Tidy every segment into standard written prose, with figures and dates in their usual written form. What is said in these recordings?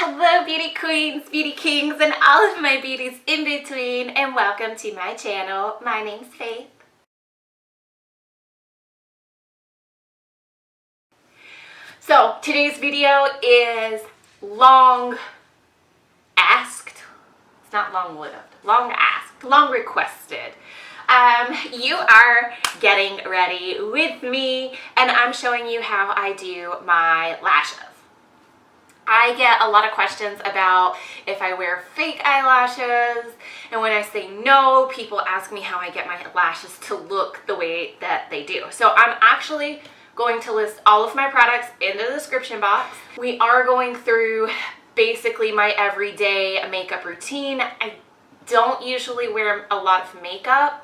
Hello beauty queens, beauty kings, and all of my beauties in between, and welcome to my channel. My name's Faith. So today's video is long asked. It's not long lived, long asked, long requested. You are getting ready with me, and I'm showing you how I do my lashes. I get a lot of questions about if I wear fake eyelashes, and when I say no, people ask me how I get my lashes to look the way that they do. So I'm actually going to list all of my products in the description box. We are going through basically my everyday makeup routine. I don't usually wear a lot of makeup,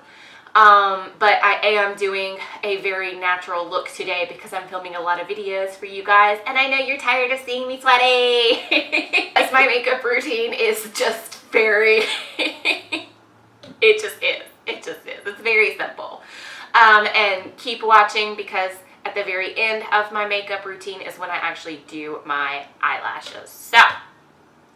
but I am doing a very natural look today because I'm filming a lot of videos for you guys, and I know you're tired of seeing me sweaty. As my makeup routine is just very, it just is. It's very simple. And keep watching because at the very end of my makeup routine is when I actually do my eyelashes. So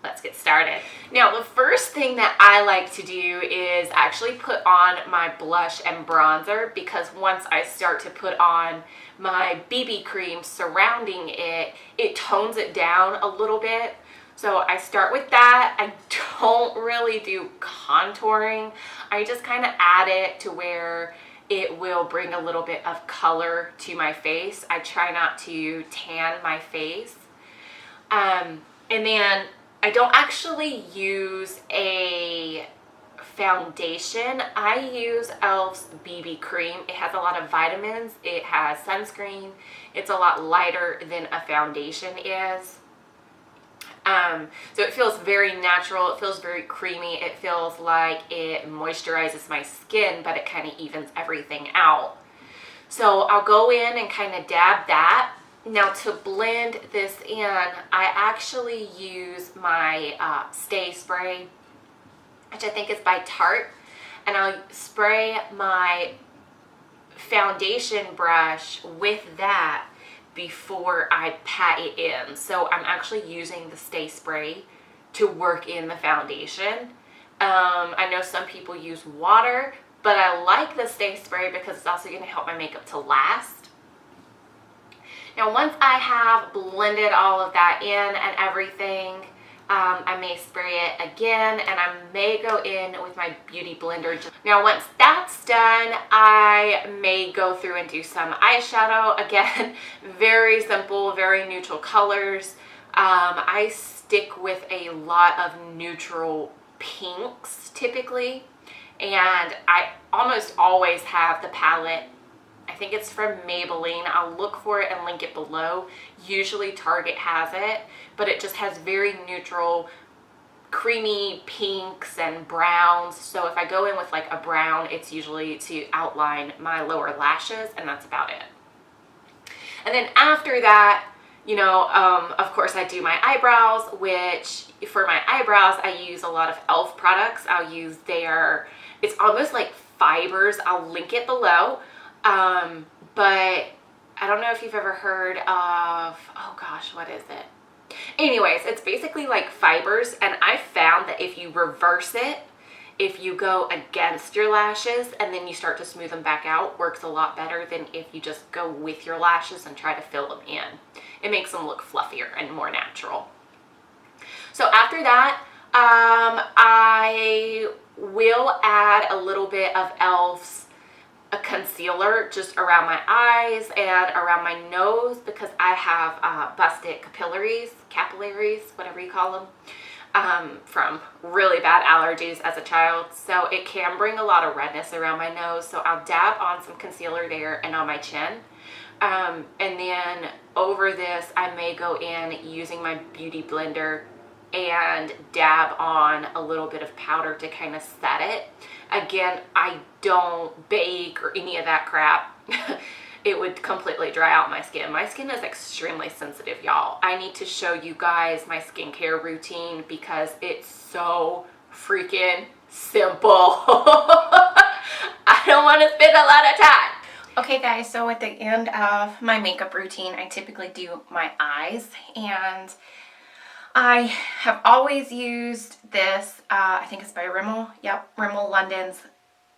let's get started. Now, the first thing that I like to do is actually put on my blush and bronzer, because once I start to put on my BB cream surrounding it, it tones it down a little bit. So I start with that. I don't really do contouring. I just kind of add it to where it will bring a little bit of color to my face. I try not to tan my face. And then I don't actually use a foundation. I use e.l.f.'s BB cream. It has a lot of vitamins. It has sunscreen. It's a lot lighter than a foundation is. So it feels very natural. It feels very creamy. It feels like it moisturizes my skin, but it kind of evens everything out. So I'll go in and kind of dab that. Now, to blend this in, I actually use my Stay Spray, which I think is by Tarte, and I'll spray my foundation brush with that before I pat it in. So I'm actually using the Stay Spray to work in the foundation. I know some people use water, but I like the Stay Spray because it's also going to help my makeup to last. Now, once I have blended all of that in and everything, I may spray it again, and I may go in with my beauty blender. Now, once that's done, I may go through and do some eyeshadow. Again, very simple, very neutral colors. I stick with a lot of neutral pinks typically, and I almost always have the palette. I think it's from Maybelline. I'll look for it and link it below. Usually Target has it, but it just has very neutral, creamy pinks and browns. So if I go in with like a brown, it's usually to outline my lower lashes, and that's about it. And then after that, you know, of course I do my eyebrows, which for my eyebrows, I use a lot of e.l.f. products. I'll use their, it's almost like fibers. I'll link it below. But I don't know if you've ever heard of, oh gosh, what is it? Anyways, it's basically like fibers, and I found that if you reverse it, if you go against your lashes and then you start to smooth them back out, works a lot better than if you just go with your lashes and try to fill them in. It makes them look fluffier and more natural. So after that, I will add a little bit of e.l.f.'s a concealer just around my eyes and around my nose, because I have busted capillaries, whatever you call them, from really bad allergies as a child. So it can bring a lot of redness around my nose. So I'll dab on some concealer there and on my chin. And then over this, I may go in using my beauty blender and dab on a little bit of powder to kind of set it. Again, I don't bake or any of that crap. It would completely dry out my skin. My skin is extremely sensitive, y'all. I need to show you guys my skincare routine because it's so freaking simple. I don't want to spend a lot of time. Okay guys, so at the end of my makeup routine, I typically do my eyes, and I have always used this, I think it's by Rimmel. Yep, Rimmel London's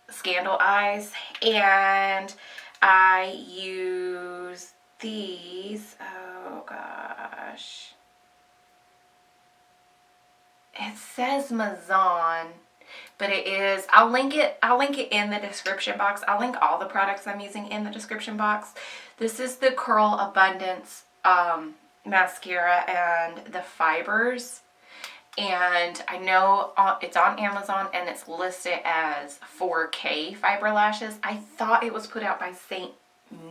Scandal Eyes. And I use these, oh gosh. It says Mazon, but it is, I'll link it in the description box. I'll link all the products I'm using in the description box. This is the Curl Abundance mascara and the fibers, and I know it's on Amazon and it's listed as 4K fiber lashes. I thought it was put out by St.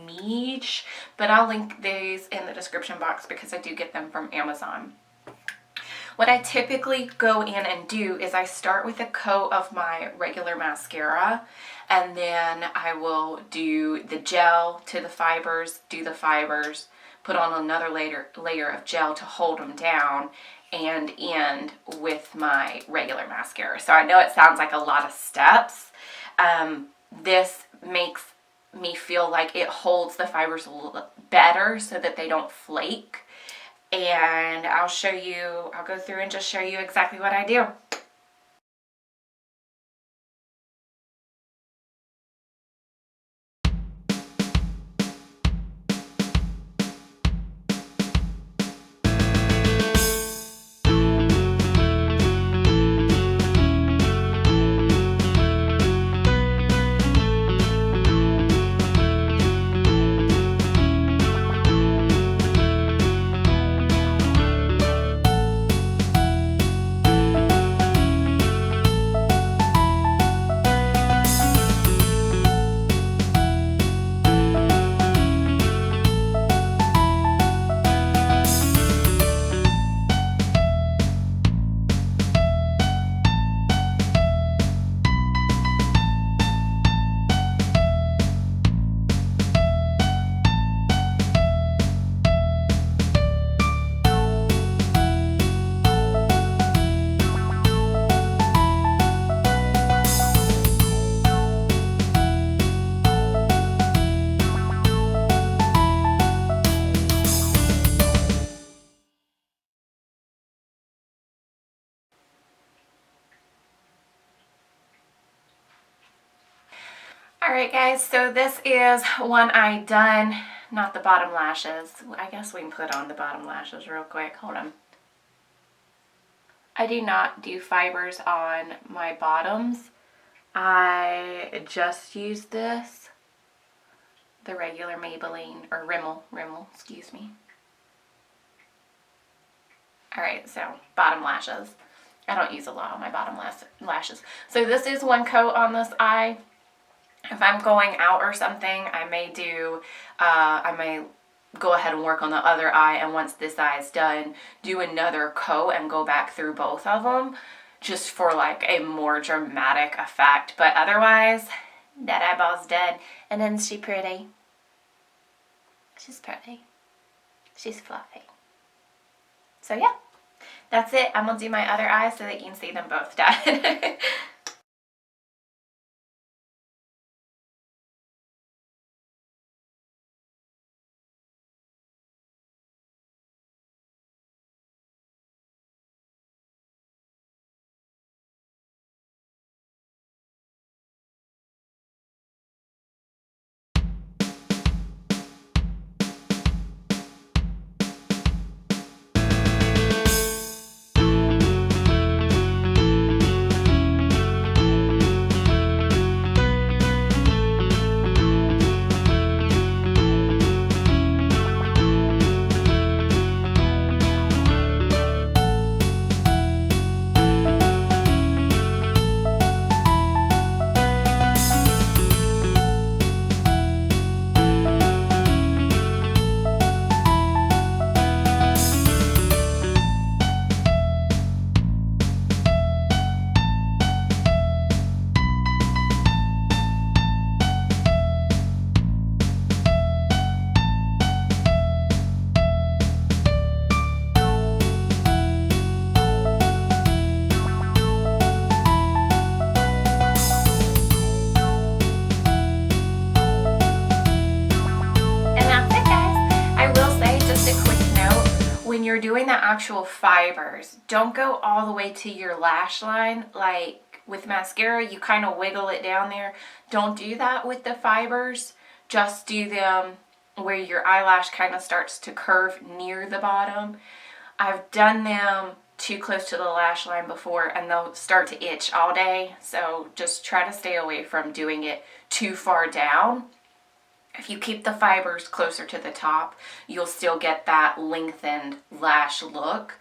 Miche, but I'll link these in the description box because I do get them from Amazon. What I typically go in and do is I start with a coat of my regular mascara, and then I will do the gel to the fibers, do the fibers, put on another layer of gel to hold them down, and end with my regular mascara. So I know it sounds like a lot of steps. This makes me feel like it holds the fibers a little better so that they don't flake. And I'll go through and just show you exactly what I do. Alright guys, so this is one eye done, not the bottom lashes. I guess we can put on the bottom lashes real quick. Hold on. I do not do fibers on my bottoms. I just use this, the regular Maybelline, or Rimmel, excuse me. Alright, so bottom lashes. I don't use a lot on my bottom lashes. So this is one coat on this eye. If I'm going out or something, I may go ahead and work on the other eye, and once this eye is done, do another coat and go back through both of them, just for like a more dramatic effect. But otherwise, that eyeball's done. And then she's pretty. She's pretty. She's fluffy. So yeah, that's it. I'm going to do my other eye so that you can see them both done. doing the actual fibers, don't go all the way to your lash line. Like with mascara, you kind of wiggle it down there. Don't do that with the fibers. Just do them where your eyelash kind of starts to curve near the bottom. I've done them too close to the lash line before and they'll start to itch all day. So just try to stay away from doing it too far down. If you keep the fibers closer to the top, you'll still get that lengthened lash look.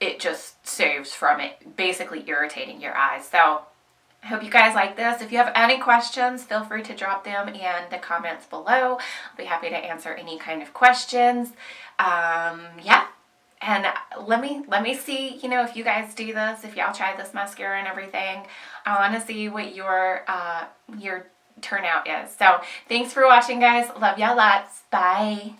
It just saves from it basically irritating your eyes. So I hope you guys like this. If you have any questions, feel free to drop them in the comments below. I'll be happy to answer any kind of questions. Yeah. And let me see, you know, if you guys do this, if y'all try this mascara and everything. I want to see what your turnout is. So thanks for watching, guys. Love y'all lots. Bye.